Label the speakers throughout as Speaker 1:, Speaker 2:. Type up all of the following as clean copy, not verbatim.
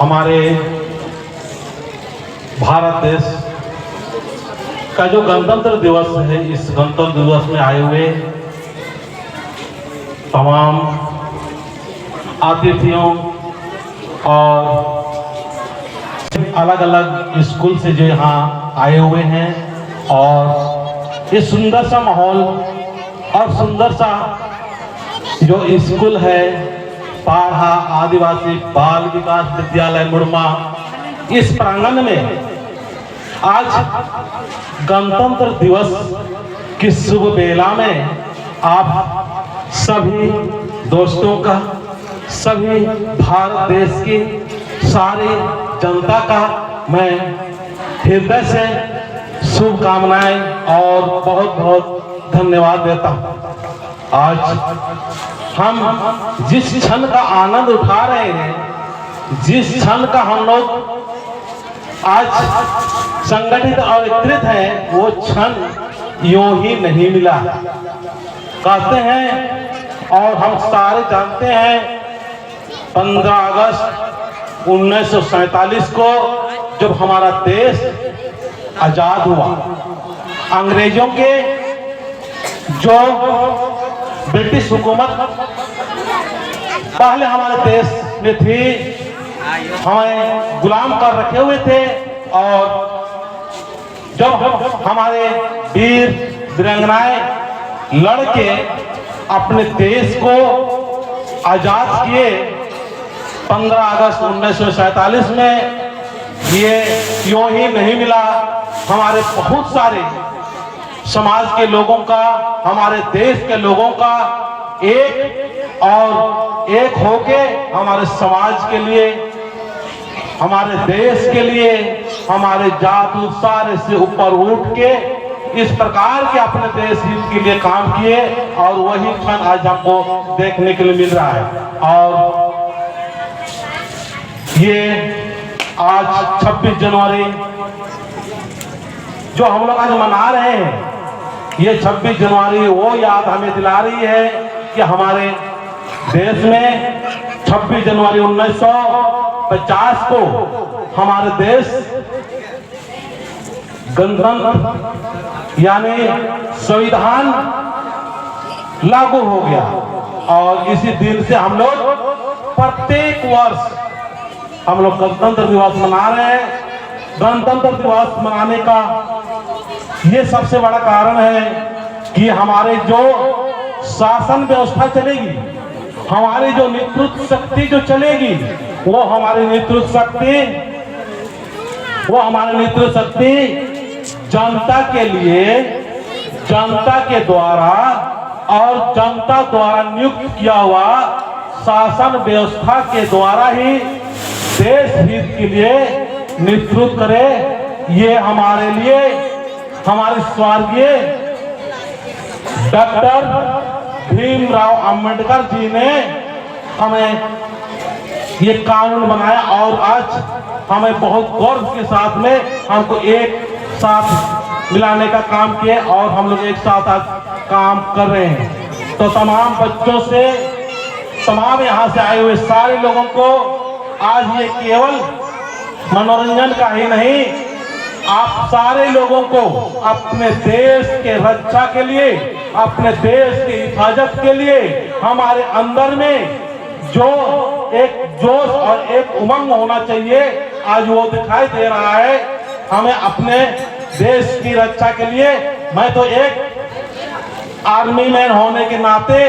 Speaker 1: हमारे भारत देश का जो गणतंत्र दिवस है, इस गणतंत्र दिवस में आए हुए तमाम अतिथियों और अलग अलग स्कूल से जो यहाँ आए हुए हैं और ये सुंदर सा माहौल और सुंदर सा जो स्कूल है पाढ़ा आदिवासी बाल विकास विद्यालय मुड़मा, इस प्रांगण में आज गणतंत्र दिवस की शुभ बेला में आप सभी दोस्तों का, सभी भारत देश की सारी जनता का मैं हृदय से शुभकामनाएं और बहुत बहुत धन्यवाद देता हूं। आज हम जिस क्षण का आनंद उठा रहे हैं, जिस क्षण का हम लोग आज संगठित और एकत्रित हैं, वो क्षण यूं ही नहीं मिला। कहते हैं और हम सारे जानते हैं 15 अगस्त 1947 को जब हमारा देश आजाद हुआ, अंग्रेजों के जो ब्रिटिश हुकूमत पहले हमारे देश में थी, हमें गुलाम कर रखे हुए थे, और जब हमारे वीर वीरांगनाएं लड़के अपने देश को आजाद किए 15 अगस्त 1947 में, ये यूं ही नहीं मिला। हमारे बहुत सारे समाज के लोगों का, हमारे देश के लोगों का एक होके हमारे समाज के लिए, हमारे देश के लिए, हमारे जात सारे से ऊपर उठ के इस प्रकार के अपने देश हित के लिए काम किए, और वही क्षण आज हमको देखने के लिए मिल रहा है। और ये आज 26 जनवरी जो हम लोग आज मना रहे हैं, ये 26 जनवरी वो याद हमें दिला रही है कि हमारे देश में 26 जनवरी 1950 को हमारे देश गणतंत्र यानी संविधान लागू हो गया, और इसी दिन से हम लोग प्रत्येक वर्ष हम लोग गणतंत्र दिवस मना रहे हैं। गणतंत्र दिवस मनाने का ये सबसे बड़ा कारण है कि हमारे जो शासन व्यवस्था चलेगी, हमारी जो नेतृत्व शक्ति जो चलेगी, वो हमारी नेतृत्व शक्ति जनता के लिए, जनता के द्वारा और जनता द्वारा नियुक्त किया हुआ शासन व्यवस्था के द्वारा ही देश हित के लिए नेतृत्व करे। ये हमारे लिए हमारे स्वर्गीय डॉक्टर भीमराव अंबेडकर जी ने हमें ये कानून बनाया, और आज हमें बहुत गर्व के साथ में हमको एक साथ मिलाने का काम किया, और हम लोग एक साथ आज काम कर रहे हैं। तो तमाम बच्चों से, तमाम यहाँ से आए हुए सारे लोगों को आज ये केवल मनोरंजन का ही नहीं, आप सारे लोगों को अपने देश के रक्षा के लिए, अपने देश की हिफाजत के लिए हमारे अंदर में जो एक जोश और एक उमंग होना चाहिए, आज वो दिखाई दे रहा है। हमें अपने देश की रक्षा के लिए, मैं तो एक आर्मी मैन होने के नाते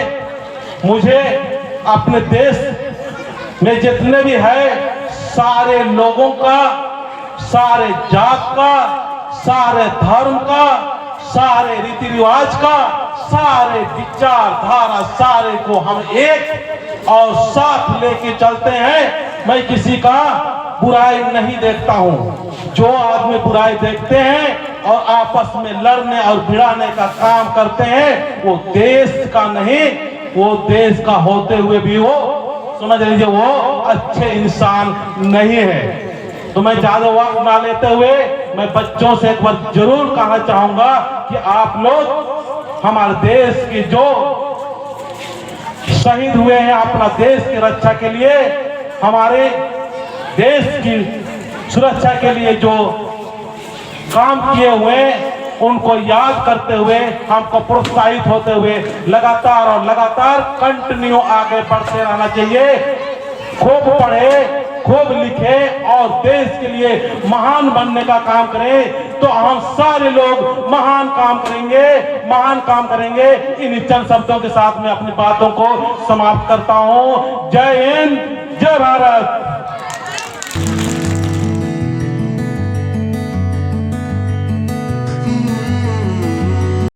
Speaker 1: मुझे अपने देश में जितने भी है सारे लोगों का, सारे जात का, सारे धर्म का, सारे रीति रिवाज का, सारे विचारधारा, सारे को हम एक और साथ लेके चलते हैं। मैं किसी का बुराई नहीं देखता हूँ। जो आदमी बुराई देखते हैं और आपस में लड़ने और भिड़ाने का काम करते हैं, वो देश का नहीं, वो देश का होते हुए भी वो समझ लीजिए वो अच्छे इंसान नहीं है। तो मैं ज्यादा वक्त ना लेते हुए मैं बच्चों से एक बार जरूर कहना चाहूंगा कि आप लोग हमारे देश के जो शहीद हुए हैं अपना देश की रक्षा के लिए, हमारे देश की सुरक्षा के लिए जो काम किए हुए उनको याद करते हुए हमको प्रोत्साहित होते हुए लगातार और लगातार कंटिन्यू आगे बढ़ते रहना चाहिए। खूब पढ़े, खूब लिखे और देश के लिए महान बनने का काम करें तो हम सारे लोग महान काम करेंगे, महान काम करेंगे। इन चंद शब्दों के साथ मैं अपनी बातों को समाप्त करता हूं। जय हिंद, जय भारत।